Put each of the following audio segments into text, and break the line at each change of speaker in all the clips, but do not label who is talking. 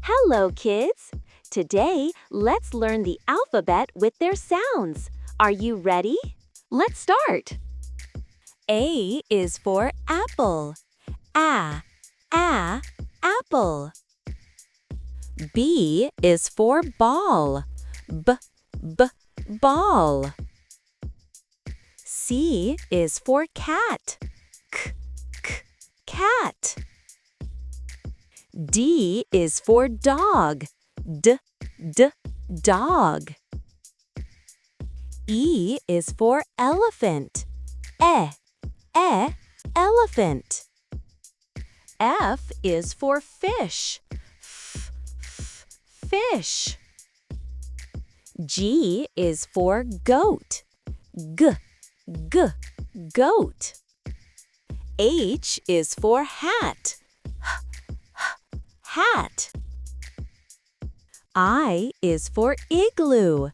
Hello, kids! Today, let's learn the alphabet with their sounds. Are you ready? Let's start. A is for apple. Apple. B is for ball. Ball. C is for cat. Cat. D is for dog. Dog. E is for elephant. Elephant. F is for fish. Fish. G is for goat. Goat. H is for hat. Hat. I is for igloo.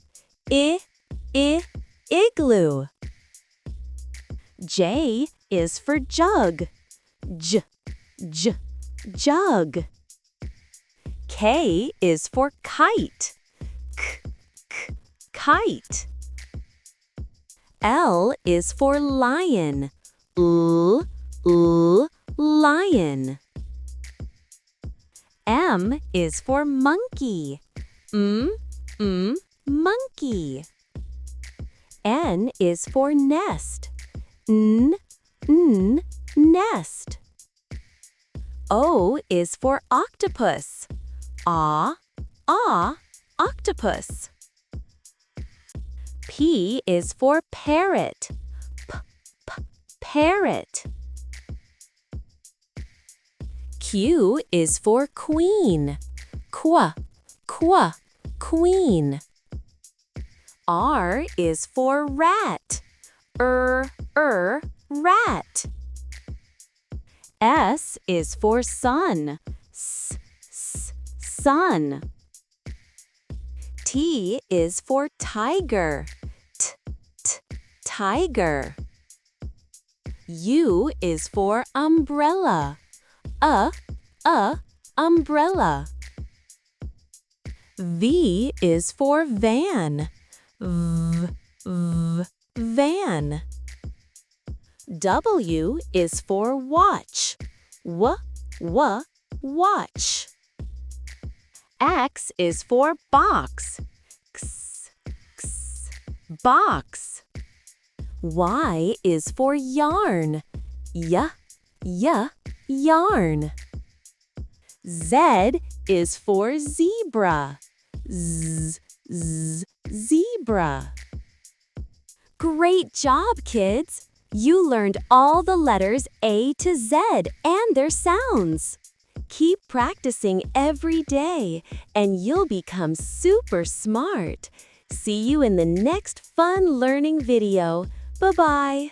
Igloo. J is for jug. Jug. K is for kite. Kite. L is for lion. Lion. M is for monkey. Monkey. N is for nest. Nest. O is for octopus. Octopus. P is for parrot. Parrot. Q is for queen. Queen. R is for rat. Rat. S is for sun. Sun. T is for tiger. Tiger. U is for umbrella. Umbrella. V is for van. Van. W is for watch. Watch. X is for box. Box. Y is for yarn. Yarn. Z is for zebra. Zebra. Great job, kids! You learned all the letters A to Z and their sounds. Keep practicing every day, and you'll become super smart. See you in the next fun learning video. Bye-bye.